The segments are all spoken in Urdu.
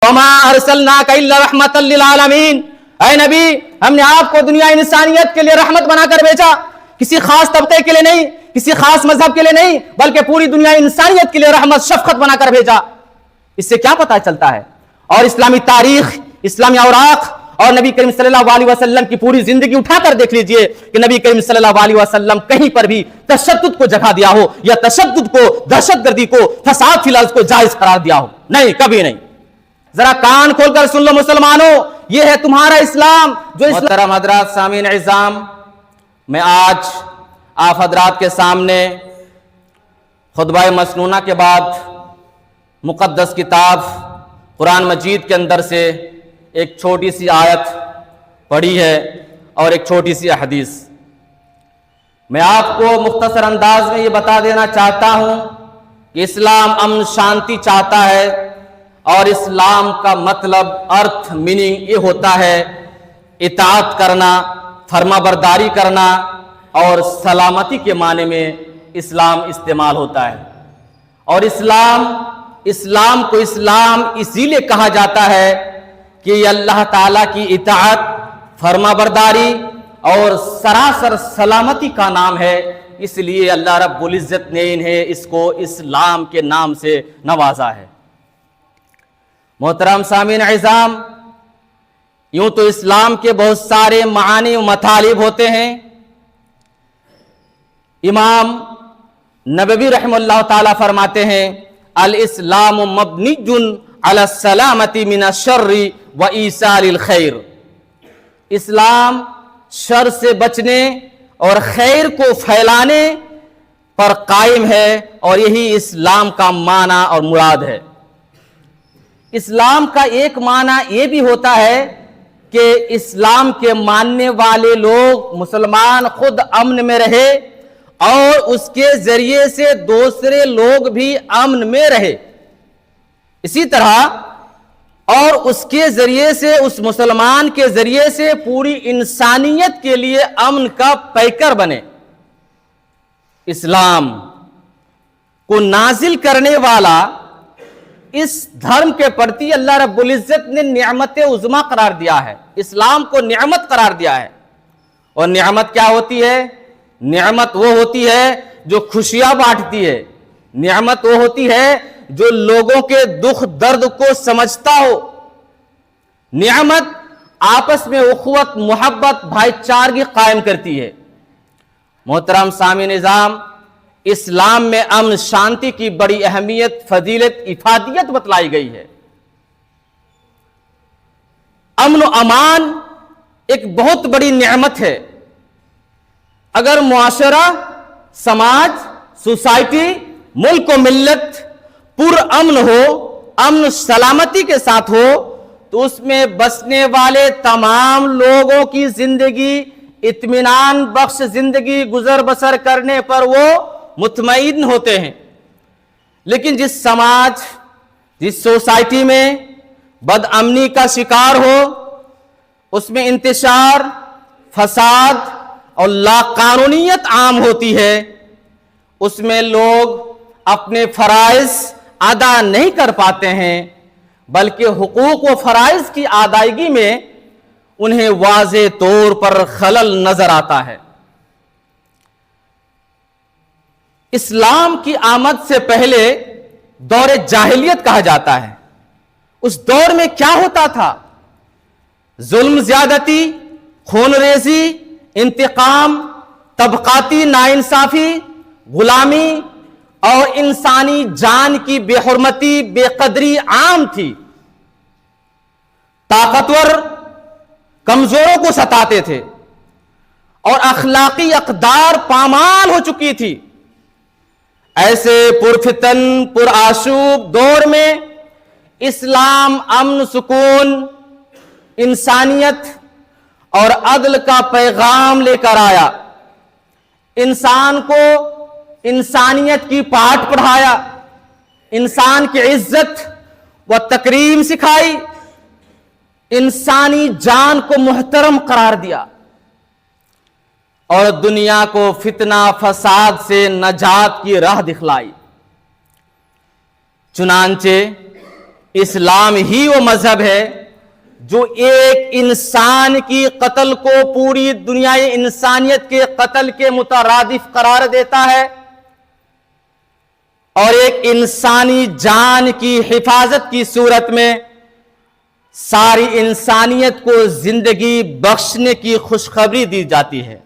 وما ارسلناک الا رحمۃ للعالمین، اے نبی ہم نے آپ کو دنیا انسانیت کے لیے رحمت بنا کر بھیجا، کسی خاص طبقے کے لیے نہیں، کسی خاص مذہب کے لیے نہیں، بلکہ پوری دنیا انسانیت کے لیے رحمت شفقت بنا کر بھیجا۔ اس سے کیا پتہ چلتا ہے؟ اور اسلامی تاریخ، اسلامی اوراق اور نبی کریم صلی اللہ علیہ وسلم کی پوری زندگی اٹھا کر دیکھ لیجئے کہ نبی کریم صلی اللہ علیہ وسلم کہیں پر بھی تشدد کو جگہ دیا ہو یا تشدد کو، دہشت گردی کو، فساد فی الارض کو جائز قرار دیا ہو، نہیں، کبھی نہیں۔ ذرا کان کھول کر سن لو مسلمانوں، یہ ہے تمہارا اسلام جو محترم حضرات سامعین اعزام، میں آج آپ حضرات کے سامنے خطبہ مسنونہ کے بعد مقدس کتاب قرآن مجید کے اندر سے ایک چھوٹی سی آیت پڑھی ہے اور ایک چھوٹی سی حدیث۔ میں آپ کو مختصر انداز میں یہ بتا دینا چاہتا ہوں کہ اسلام امن شانتی چاہتا ہے، اور اسلام کا مطلب، ارتھ، میننگ یہ ہوتا ہے اطاعت کرنا، فرما برداری کرنا، اور سلامتی کے معنی میں اسلام استعمال ہوتا ہے۔ اور اسلام کو اسلام اسی لیے کہا جاتا ہے کہ یہ اللہ تعالیٰ کی اطاعت، فرما برداری اور سراسر سلامتی کا نام ہے، اس لیے اللہ رب العزت نے انہیں اس کو اسلام کے نام سے نوازا ہے۔ محترم سامعین اعزام، یوں تو اسلام کے بہت سارے معانی و مطالب ہوتے ہیں۔ امام نبوی رحمہ اللہ تعالیٰ فرماتے ہیں الاسلام مبنی علی السلامتی من الشر و ایصال الخیر، اسلام شر سے بچنے اور خیر کو پھیلانے پر قائم ہے، اور یہی اسلام کا معنی اور مراد ہے۔ اسلام کا ایک معنی یہ بھی ہوتا ہے کہ اسلام کے ماننے والے لوگ، مسلمان خود امن میں رہے اور اس کے ذریعے سے دوسرے لوگ بھی امن میں رہے، اسی طرح اور اس کے ذریعے سے، اس مسلمان کے ذریعے سے پوری انسانیت کے لیے امن کا پیکر بنے۔ اسلام کو نازل کرنے والا اس دھرم کے پرتی اللہ رب العزت نے نعمت عظمیٰ قرار دیا ہے، اسلام کو نعمت قرار دیا ہے۔ اور نعمت کیا ہوتی ہے؟ نعمت وہ ہوتی ہے جو خوشیاں بانٹتی ہے، نعمت وہ ہوتی ہے جو لوگوں کے دکھ درد کو سمجھتا ہو، نعمت آپس میں اخوت، محبت، بھائی چارگی قائم کرتی ہے۔ محترم سامعین نظام، اسلام میں امن شانتی کی بڑی اہمیت، فضیلت، افادیت بتلائی گئی ہے۔ امن و امان ایک بہت بڑی نعمت ہے۔ اگر معاشرہ، سماج، سوسائٹی، ملک و ملت پر امن ہو، امن سلامتی کے ساتھ ہو، تو اس میں بسنے والے تمام لوگوں کی زندگی اطمینان بخش زندگی گزر بسر کرنے پر وہ مطمئن ہوتے ہیں۔ لیکن جس سماج، جس سوسائٹی میں بد امنی کا شکار ہو، اس میں انتشار، فساد اور لاقانونیت عام ہوتی ہے، اس میں لوگ اپنے فرائض ادا نہیں کر پاتے ہیں، بلکہ حقوق و فرائض کی ادائیگی میں انہیں واضح طور پر خلل نظر آتا ہے۔ اسلام کی آمد سے پہلے دور جاہلیت کہا جاتا ہے۔ اس دور میں کیا ہوتا تھا؟ ظلم زیادتی، خون ریزی، انتقام، طبقاتی ناانصافی، غلامی اور انسانی جان کی بے حرمتی، بے قدری عام تھی۔ طاقتور کمزوروں کو ستاتے تھے اور اخلاقی اقدار پامال ہو چکی تھی۔ ایسے پرفتن، پرآشوب دور میں اسلام امن، سکون، انسانیت اور عدل کا پیغام لے کر آیا، انسان کو انسانیت کی پاٹھ پڑھایا، انسان کی عزت و تکریم سکھائی، انسانی جان کو محترم قرار دیا اور دنیا کو فتنہ فساد سے نجات کی راہ دکھلائی۔ چنانچہ اسلام ہی وہ مذہب ہے جو ایک انسان کی قتل کو پوری دنیا انسانیت کے قتل کے مترادف قرار دیتا ہے اور ایک انسانی جان کی حفاظت کی صورت میں ساری انسانیت کو زندگی بخشنے کی خوشخبری دی جاتی ہے۔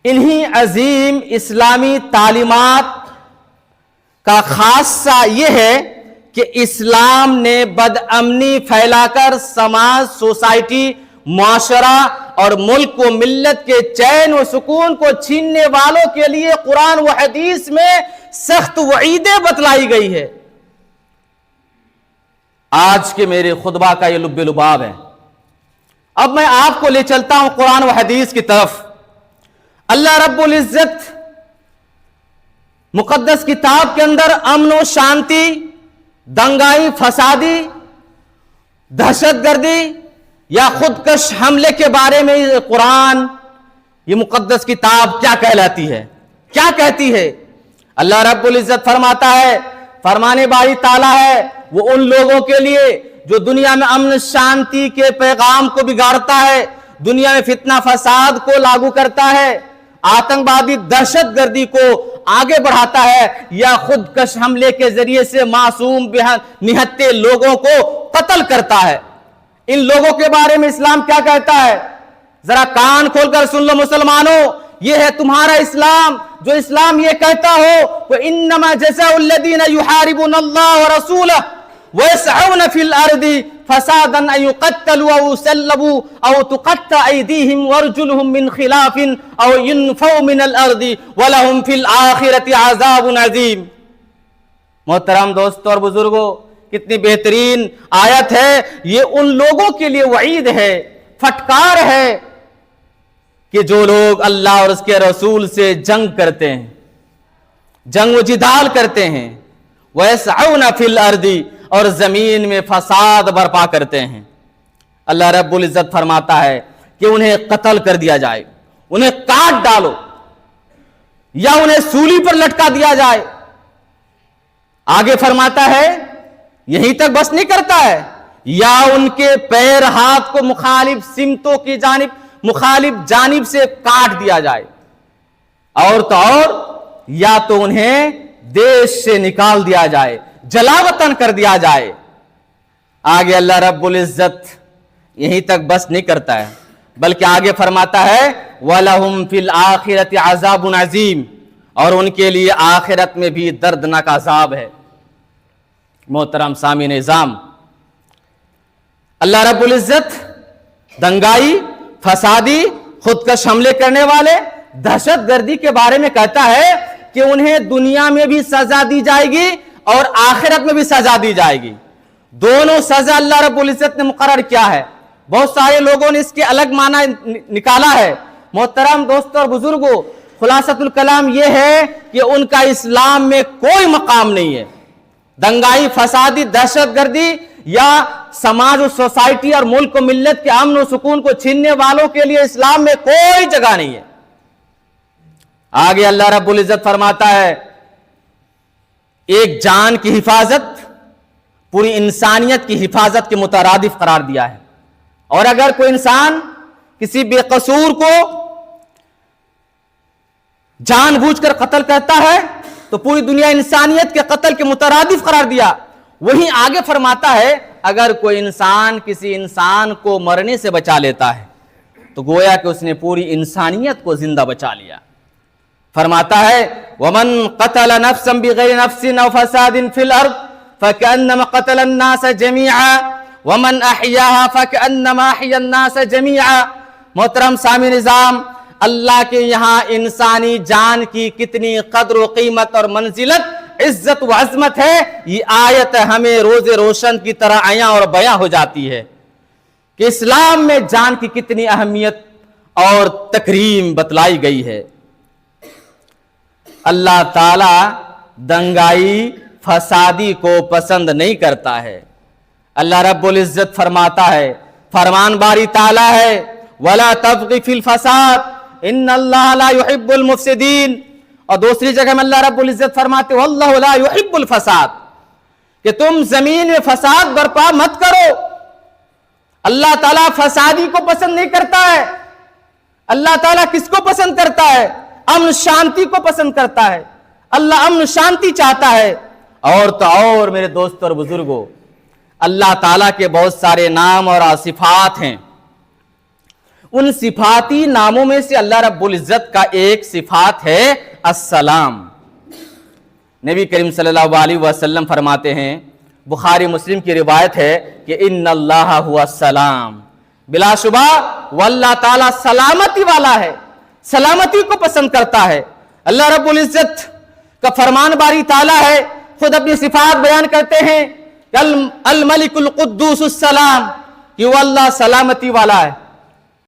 انہی عظیم اسلامی تعلیمات کا خاصہ یہ ہے کہ اسلام نے بدامنی پھیلا کر سماج، سوسائٹی، معاشرہ اور ملک و ملت کے چین و سکون کو چھیننے والوں کے لیے قرآن و حدیث میں سخت وعیدیں بتلائی گئی ہے۔ آج کے میرے خطبہ کا یہ لب لباب ہے۔ اب میں آپ کو لے چلتا ہوں قرآن و حدیث کی طرف۔ اللہ رب العزت مقدس کتاب کے اندر امن و شانتی، دنگائی، فسادی، دہشت گردی یا خودکش حملے کے بارے میں قرآن، یہ مقدس کتاب کیا کہلاتی ہے، کیا کہتی ہے؟ اللہ رب العزت فرماتا ہے، فرمانے باری تعالیٰ ہے وہ ان لوگوں کے لیے جو دنیا میں امن شانتی کے پیغام کو بگاڑتا ہے، دنیا میں فتنہ فساد کو لاگو کرتا ہے، آتنکوادی دہشت گردی کو آگے بڑھاتا ہے یا خودکش حملے کے ذریعے سے معصوم نہتے لوگوں کو قتل کرتا ہے۔ ان لوگوں کے بارے میں اسلام کیا کہتا ہے؟ ذرا کان کھول کر سن لو مسلمانوں، یہ ہے تمہارا اسلام۔ جو اسلام یہ کہتا ہو وَإِنَّمَا جَزَاءُ الَّذِينَ يُحَارِبُونَ اللَّهَ وَرَسُولَهُ وَيَسْعَوْنَ فِي الْأَرْضِ فَسَادًا أَن يُقَتَّلُوا أَوْ يُسَلَّبُوا أَوْ تُقَطَّعَ أَيْدِيهِمْ وَأَرْجُلُهُم مِّنْ خِلَافٍ أَوْ يُنفَوْا مِنَ الْأَرْضِ وَلَهُمْ فِي الْآخِرَةِ عَذَابٌ عَظِيمٌ۔ محترم دوستو اور بزرگوں، کتنی بہترین آیت ہے۔ یہ ان لوگوں کے لیے وعید ہے، پھٹکار ہے کہ جو لوگ اللہ اور اس کے رسول سے جنگ کرتے ہیں، جنگ و جدال کرتے ہیں، وَيَسْعَوْنَ فِي الْأَرْضِ اور زمین میں فساد برپا کرتے ہیں۔ اللہ رب العزت فرماتا ہے کہ انہیں قتل کر دیا جائے، انہیں کاٹ ڈالو یا انہیں سولی پر لٹکا دیا جائے۔ آگے فرماتا ہے یہیں تک بس نہیں کرتا ہے، یا ان کے پیر ہاتھ کو مخالف سمتوں کی جانب، مخالف جانب سے کاٹ دیا جائے، اور تو اور یا تو انہیں دیش سے نکال دیا جائے، جلا وطن کر دیا جائے۔ آگے اللہ رب العزت یہیں تک بس نہیں کرتا ہے، بلکہ آگے فرماتا ہے وَلَهُمْ فِي الْآخِرَةِ عَذَابٌ عَظِيمٌ، اور ان کے لیے آخرت میں بھی دردناک عذاب ہے۔ محترم سامعین نظام، اللہ رب العزت دنگائی، فسادی، خودکش حملے کرنے والے، دہشت گردی کے بارے میں کہتا ہے کہ انہیں دنیا میں بھی سزا دی جائے گی اور آخرت میں بھی سزا دی جائے گی۔ دونوں سزا اللہ رب العزت نے مقرر کیا ہے۔ بہت سارے لوگوں نے اس کے الگ معنی نکالا ہے۔ محترم دوستوں اور بزرگوں، خلاصۃ الکلام یہ ہے کہ ان کا اسلام میں کوئی مقام نہیں ہے۔ دنگائی، فسادی، دہشت گردی یا سماج و سوسائٹی اور ملک و ملت کے امن و سکون کو چھیننے والوں کے لیے اسلام میں کوئی جگہ نہیں ہے۔ آگے اللہ رب العزت فرماتا ہے ایک جان کی حفاظت پوری انسانیت کی حفاظت کے مترادف قرار دیا ہے، اور اگر کوئی انسان کسی بے قصور کو جان بوجھ کر قتل کرتا ہے تو پوری دنیا انسانیت کے قتل کے مترادف قرار دیا۔ وہیں آگے فرماتا ہے اگر کوئی انسان کسی انسان کو مرنے سے بچا لیتا ہے تو گویا کہ اس نے پوری انسانیت کو زندہ بچا لیا۔ فرماتا ہے وَمَن قَتَلَ نَفْسًا بِغَيْرِ نَفْسٍ أَوْ فَسَادٍ فِي الْأَرْضِ فَكَأَنَّمَا قَتَلَ النَّاسَ جَمِيعًا وَمَنْ أَحْيَاهَا فَكَأَنَّمَا أَحْيَا النَّاسَ جَمِيعًا۔ محترم سامع نظام، اللہ کے یہاں انسانی جان کی کتنی قدر و قیمت اور منزلت، عزت و عظمت ہے، یہ آیت ہمیں روز روشن کی طرح عیاں اور بیاں ہو جاتی ہے کہ اسلام میں جان کی کتنی اہمیت اور تکریم بتلائی گئی ہے۔ اللہ تعالی دنگائی، فسادی کو پسند نہیں کرتا ہے۔ اللہ رب العزت فرماتا ہے، فرمان باری تعالی ہے وَلَا تَبْغِ فِي الْفَسَادِ إِنَّ اللَّهَ لَا يُحِبُّ الْمُفْسِدِينَ، اور دوسری جگہ میں اللہ رب العزت فرماتے وَاللَّهُ لَا يُحِبُّ الْفَسَادِ، کہ تم زمین میں فساد برپا مت کرو. اللہ تعالیٰ فسادی کو پسند نہیں کرتا ہے. اللہ تعالیٰ کس کو پسند کرتا ہے؟ امن شانتی کو پسند کرتا ہے. اللہ امن شانتی چاہتا ہے. اور تو اور میرے دوست اور بزرگوں، اللہ تعالیٰ کے بہت سارے نام اور صفات ہیں. ان صفاتی ناموں میں سے اللہ رب العزت کا ایک صفات ہے السلام. نبی کریم صلی اللہ علیہ وسلم فرماتے ہیں، بخاری مسلم کی روایت ہے کہ ان اللہ ہوا السلام، بلا شبہ وہ اللہ تعالیٰ سلامتی والا ہے، سلامتی کو پسند کرتا ہے. اللہ رب العزت کا فرمان باری تعالیٰ ہے، خود اپنی صفات بیان کرتے ہیں الملک القدوس السلام، کہ وہ اللہ سلامتی والا ہے.